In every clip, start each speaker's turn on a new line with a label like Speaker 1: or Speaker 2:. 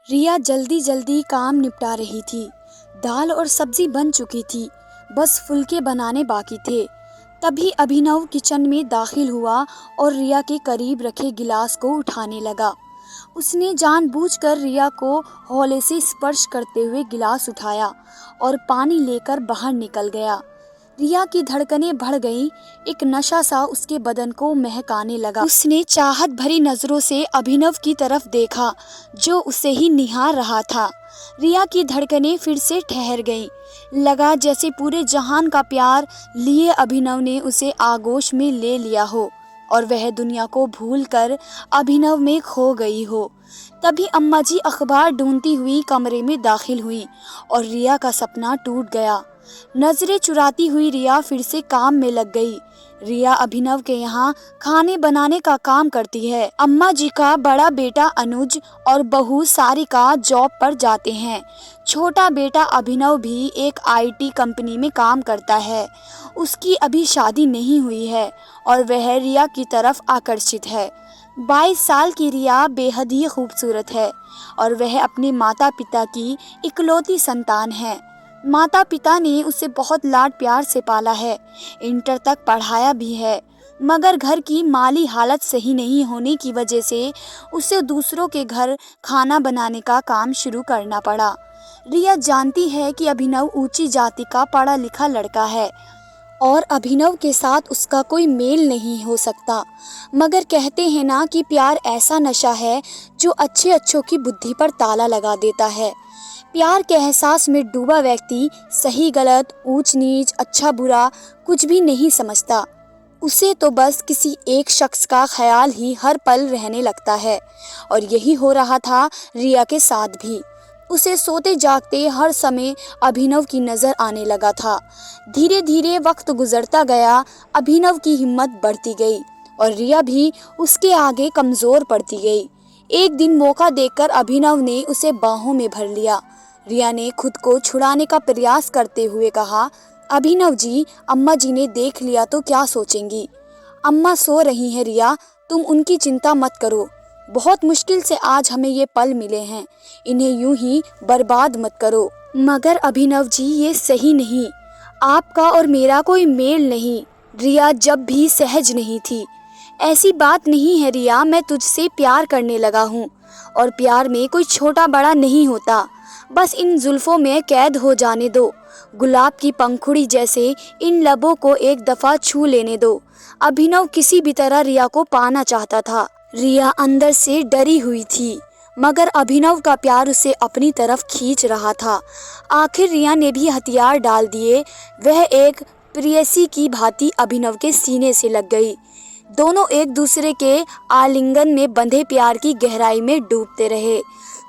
Speaker 1: रिया जल्दी जल्दी काम निपटा रही थी। दाल और सब्जी बन चुकी थी, बस फुलके बनाने बाकी थे। तभी अभिनव किचन में दाखिल हुआ और रिया के करीब रखे गिलास को उठाने लगा। उसने जानबूझकर रिया को हौले से स्पर्श करते हुए गिलास उठाया और पानी लेकर बाहर निकल गया। रिया की धड़कनें बढ़ गईं, एक नशा सा उसके बदन को महकाने लगा। उसने चाहत भरी नजरों से अभिनव की तरफ देखा, जो उसे ही निहार रहा था। रिया की धड़कनें फिर से ठहर गईं। लगा जैसे पूरे जहान का प्यार लिए अभिनव ने उसे आगोश में ले लिया हो और वह दुनिया को भूलकर अभिनव में खो गई हो। तभी अम्मा जी अखबार ढूंढती हुई कमरे में दाखिल हुई और रिया का सपना टूट गया। नजरें चुराती हुई रिया फिर से काम में लग गई। रिया अभिनव के यहाँ खाने बनाने का काम करती है। अम्मा जी का बड़ा बेटा अनुज और बहू सारिका जॉब पर जाते हैं। छोटा बेटा अभिनव भी एक आईटी कंपनी में काम करता है। उसकी अभी शादी नहीं हुई है और वह रिया की तरफ आकर्षित है। 22 साल की रिया बेहद ही खूबसूरत है और वह अपने माता पिता की इकलौती संतान है। माता पिता ने उसे बहुत लाड प्यार से पाला है, इंटर तक पढ़ाया भी है, मगर घर की माली हालत सही नहीं होने की वजह से उसे दूसरों के घर खाना बनाने का काम शुरू करना पड़ा। रिया जानती है कि अभिनव ऊंची जाति का पढ़ा लिखा लड़का है और अभिनव के साथ उसका कोई मेल नहीं हो सकता, मगर कहते हैं ना कि प्यार ऐसा नशा है जो अच्छों की बुद्धि पर ताला लगा देता है। प्यार के एहसास में डूबा व्यक्ति सही गलत, ऊंच नीच, अच्छा बुरा कुछ भी नहीं समझता। उसे तो बस किसी एक शख्स का ख्याल ही हर पल रहने लगता है और यही हो रहा था रिया के साथ भी। उसे सोते जागते हर समय अभिनव की नजर आने लगा था। धीरे धीरे वक्त गुजरता गया, अभिनव की हिम्मत बढ़ती गई और रिया भी उसके आगे कमजोर पड़ती गई। एक दिन मौका देखकर अभिनव ने उसे बाहों में भर लिया। रिया ने खुद को छुड़ाने का प्रयास करते हुए कहा, अभिनव जी, अम्मा जी ने देख लिया तो क्या सोचेंगी? अम्मा सो रही हैं रिया, तुम उनकी चिंता मत करो। बहुत मुश्किल से आज हमें ये पल मिले हैं, इन्हें यूं ही बर्बाद मत करो। मगर अभिनव जी, ये सही नहीं, आपका और मेरा कोई मेल नहीं। रिया जब भी सहज नहीं थी। ऐसी बात नहीं है रिया, मैं तुझसे प्यार करने लगा हूँ और प्यार में कोई छोटा बड़ा नहीं होता। बस इन जुल्फों में कैद हो जाने दो, गुलाब की पंखुड़ी जैसे इन लबों को एक दफा छू लेने दो। अभिनव किसी भी तरह रिया को पाना चाहता था। रिया अंदर से डरी हुई थी, मगर अभिनव का प्यार उसे अपनी तरफ खींच रहा था। आखिर रिया ने भी हथियार डाल दिए। वह एक प्रेयसी की भांति अभिनव के सीने से लग गई। दोनों एक दूसरे के आलिंगन में बंधे प्यार की गहराई में डूबते रहे।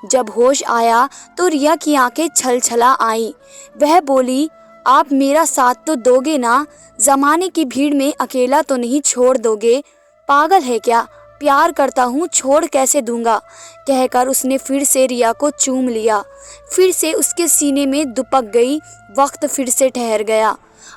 Speaker 1: जब होश आया तो रिया की आंखें छलछला आईं। वह बोली, आप मेरा साथ तो दोगे ना? जमाने की भीड़ में अकेला तो नहीं छोड़ दोगे? पागल है क्या? प्यार करता हूँ, छोड़ कैसे दूंगा? कहकर उसने फिर से रिया को चूम लिया। फिर से उसके सीने में दुपक गई। वक्त फिर से ठहर गया।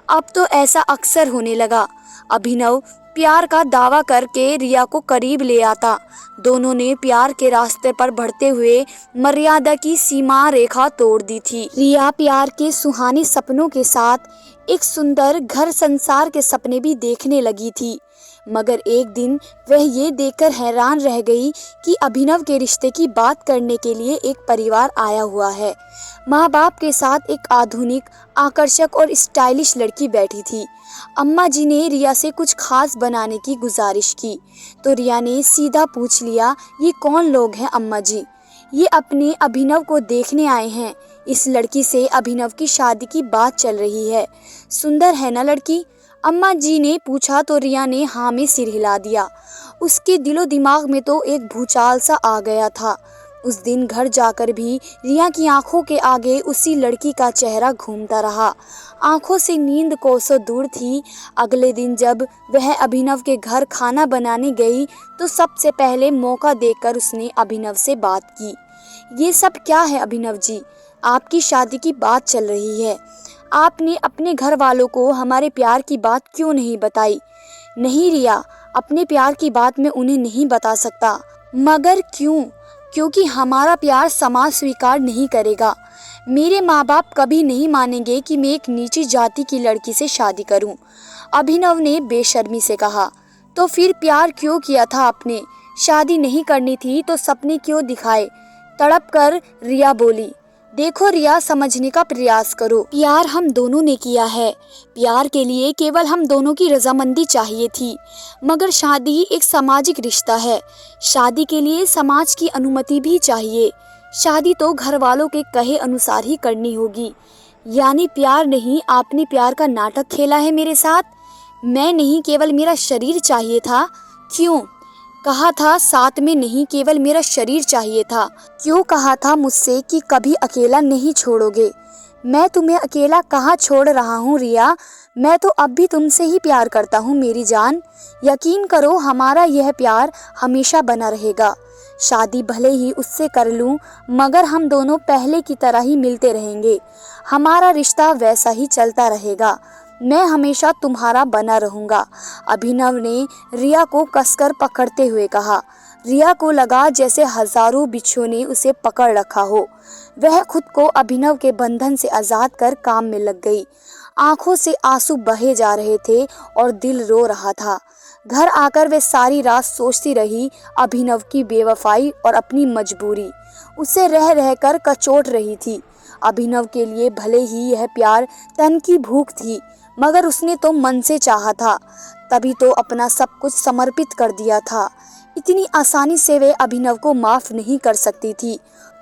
Speaker 1: अब तो ऐसा अक्सर होने लगा। अभिनव प्यार का दावा करके रिया को करीब ले आता। दोनों ने प्यार के रास्ते पर बढ़ते हुए मर्यादा की सीमा रेखा तोड़ दी थी। रिया प्यार के सुहाने सपनों के साथ एक सुंदर घर संसार के सपने भी देखने लगी थी, मगर एक दिन वह ये देखकर हैरान रह गई कि अभिनव के रिश्ते की बात करने के लिए एक परिवार आया हुआ है। माँ बाप के साथ एक आधुनिक, आकर्षक और स्टाइलिश लड़की बैठी थी। अम्मा जी ने रिया से कुछ खास बनाने की गुजारिश की तो रिया ने सीधा पूछ लिया, ये कौन लोग हैं अम्मा जी? ये अपने अभिनव को देखने आए हैं। इस लड़की से अभिनव की शादी की बात चल रही है। सुंदर है ना लड़की? अम्मा जी ने पूछा तो रिया ने हाँ में सिर हिला दिया। उसके दिलो दिमाग में तो एक भूचाल सा आ गया था। उस दिन घर जाकर भी रिया की आंखों के आगे उसी लड़की का चेहरा घूमता रहा। आंखों से नींद कोसों दूर थी। अगले दिन जब वह अभिनव के घर खाना बनाने गई तो सबसे पहले मौका देखकर उसने अभिनव से बात की। ये सब क्या है अभिनव जी? आपकी शादी की बात चल रही है। आपने अपने घर वालों को हमारे प्यार की बात क्यों नहीं बताई? नहीं रिया, अपने प्यार की बात मैं उन्हें नहीं बता सकता। मगर क्यों? क्योंकि हमारा प्यार समाज स्वीकार नहीं करेगा। मेरे माँ बाप कभी नहीं मानेंगे कि मैं एक नीची जाति की लड़की से शादी करूं। अभिनव ने बेशर्मी से कहा। तो फिर प्यार क्यों किया था आपने? शादी नहीं करनी थी तो सपने क्यों दिखाए? तड़प कर रिया बोली। देखो रिया, समझने का प्रयास करो। प्यार हम दोनों ने किया है। प्यार के लिए केवल हम दोनों की रजामंदी चाहिए थी। मगर शादी एक सामाजिक रिश्ता है। शादी के लिए समाज की अनुमति भी चाहिए। शादी तो घर वालों के कहे अनुसार ही करनी होगी। यानी प्यार नहीं, आपने प्यार का नाटक खेला है मेरे साथ। मैं नहीं, केवल मेरा शरीर चाहिए था। क्यों? कहा था साथ में नहीं, केवल मेरा शरीर चाहिए था। क्यों कहा था मुझसे कि कभी अकेला नहीं छोड़ोगे? मैं तुम्हें अकेला कहाँ छोड़ रहा हूँ रिया। मैं तो अब भी तुमसे ही प्यार करता हूँ मेरी जान। यकीन करो, हमारा यह प्यार हमेशा बना रहेगा। शादी भले ही उससे कर लूँ, मगर हम दोनों पहले की तरह ही मिलते रहेंगे। हमारा रिश्ता वैसा ही चलता रहेगा। मैं हमेशा तुम्हारा बना रहूंगा। अभिनव ने रिया को कसकर पकड़ते हुए कहा। रिया को लगा जैसे हजारों बिच्छुओं ने उसे पकड़ रखा हो। वह खुद को अभिनव के बंधन से आजाद कर काम में लग गई। आंखों से आंसू बहे जा रहे थे और दिल रो रहा था। घर आकर वे सारी रात सोचती रही अभिनव की बेवफाई और अपनी मजबूरी। उसे रह रहकर कचोट रही थी। अभिनव के लिए भले ही यह प्यार तन की भूख थी, मगर उसने तो मन से चाहा था। तभी तो अपना सब कुछ समर्पित कर दिया था। इतनी आसानी से वे अभिनव को माफ नहीं कर सकती थी।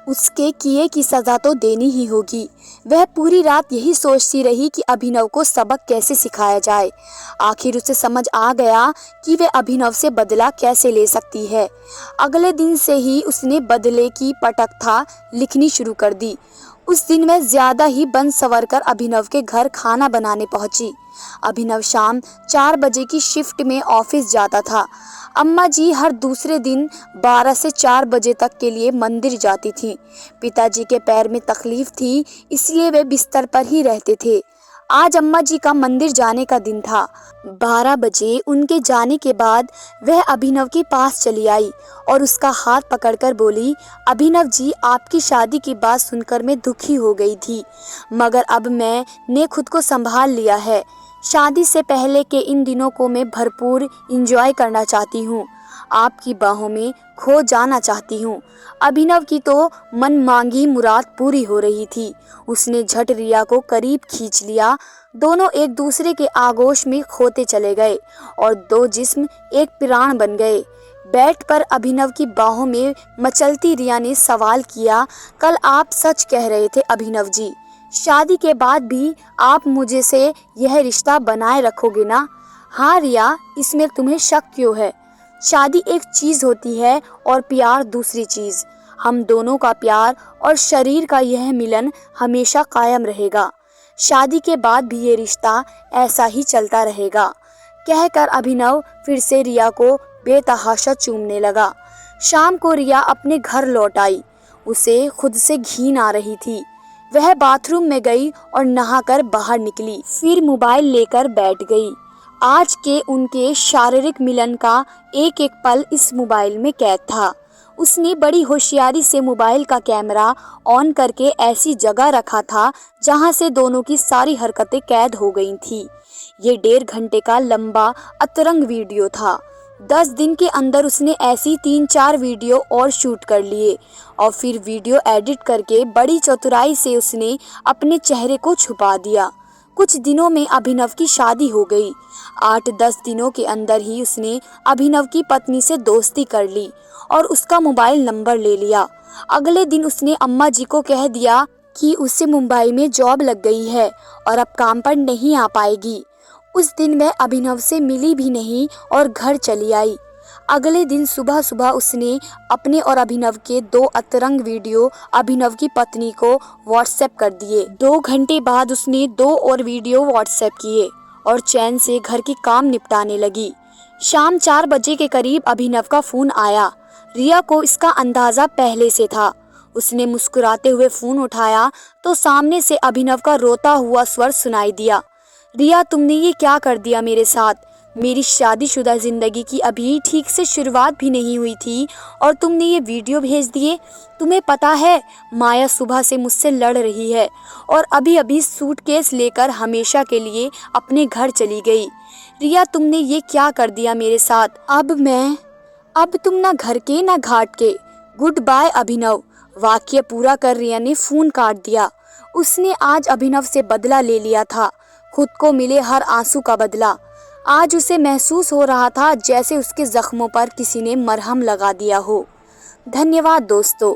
Speaker 1: उसके किए की सजा तो देनी ही होगी। वह पूरी रात यही सोचती रही कि अभिनव को सबक कैसे सिखाया जाए। आखिर उसे समझ आ गया कि वे अभिनव से बदला कैसे ले सकती है। अगले दिन से ही उसने बदले की पटकथा लिखनी शुरू कर दी। उस दिन वह ज्यादा ही बन सवर कर अभिनव के घर खाना बनाने पहुंची। अभिनव शाम 4 बजे की शिफ्ट में ऑफिस जाता था। अम्मा जी हर दूसरे दिन 12 से 4 बजे तक के लिए मंदिर जाती थीं। पिताजी के पैर में तकलीफ थी, इसलिए वे बिस्तर पर ही रहते थे। आज अम्मा जी का मंदिर जाने का दिन था। 12 बजे उनके जाने के बाद वह अभिनव के पास चली आई और उसका हाथ पकड़कर बोली, अभिनव जी, आपकी शादी की बात सुनकर मैं दुखी हो गई थी, मगर अब मैंने खुद को संभाल लिया है। शादी से पहले के इन दिनों को मैं भरपूर एंजॉय करना चाहती हूँ। आपकी बाहों में खो जाना चाहती हूँ। अभिनव की तो मन मांगी मुराद पूरी हो रही थी। उसने झट रिया को करीब खींच लिया। दोनों एक दूसरे के आगोश में खोते चले गए और दो जिस्म एक प्राण बन गए। बेड पर अभिनव की बाहों में मचलती रिया ने सवाल किया, कल आप सच कह रहे थे अभिनव जी, शादी के बाद भी आप मुझे से यह रिश्ता बनाए रखोगे ना? हाँ रिया, इसमें तुम्हें शक क्यों है? शादी एक चीज होती है और प्यार दूसरी चीज। हम दोनों का प्यार और शरीर का यह मिलन हमेशा कायम रहेगा। शादी के बाद भी ये रिश्ता ऐसा ही चलता रहेगा। कहकर अभिनव फिर से रिया को बेतहाशा चूमने लगा। शाम को रिया अपने घर लौट आई। उसे खुद से घिन आ रही थी। वह बाथरूम में गई और नहाकर बाहर निकली, फिर मोबाइल लेकर बैठ गई। आज के उनके शारीरिक मिलन का एक एक पल इस मोबाइल में कैद था। उसने बड़ी होशियारी से मोबाइल का कैमरा ऑन करके ऐसी जगह रखा था जहां से दोनों की सारी हरकतें कैद हो गई थी। ये 1.5 घंटे का लंबा अतरंग वीडियो था। 10 दिन के अंदर उसने ऐसी 3-4 वीडियो और शूट कर लिए और फिर वीडियो एडिट करके बड़ी चतुराई से उसने अपने चेहरे को छुपा दिया। कुछ दिनों में अभिनव की शादी हो गई। 8-10 दिनों के अंदर ही उसने अभिनव की पत्नी से दोस्ती कर ली और उसका मोबाइल नंबर ले लिया। अगले दिन उसने अम्मा जी को कह दिया कि उसे मुंबई में जॉब लग गई है और अब काम पर नहीं आ पाएगी। उस दिन वह अभिनव से मिली भी नहीं और घर चली आई। अगले दिन सुबह सुबह उसने अपने और अभिनव के 2 अतरंग वीडियो अभिनव की पत्नी को व्हाट्सएप कर दिए। 2 घंटे बाद उसने 2 और वीडियो व्हाट्सएप किए और चैन से घर के काम निपटाने लगी। शाम 4 बजे के करीब अभिनव का फोन आया। रिया को इसका अंदाजा पहले से था। उसने मुस्कुराते हुए फोन उठाया तो सामने से अभिनव का रोता हुआ स्वर सुनाई दिया। रिया, तुमने ये क्या कर दिया मेरे साथ? मेरी शादीशुदा ज़िंदगी की अभी ठीक से शुरुआत भी नहीं हुई थी और तुमने ये वीडियो भेज दिए। तुम्हें पता है माया सुबह से मुझसे लड़ रही है और अभी अभी सूटकेस लेकर हमेशा के लिए अपने घर चली गई। रिया, तुमने ये क्या कर दिया मेरे साथ। अब तुम ना घर के ना घाट के। गुड बाय अभिनव। वाक्य पूरा कर रिया ने फ़ोन काट दिया। उसने आज अभिनव से बदला ले लिया था, खुद को मिले हर आंसू का बदला। आज उसे महसूस हो रहा था जैसे उसके जख्मों पर किसी ने मरहम लगा दिया हो। धन्यवाद दोस्तों।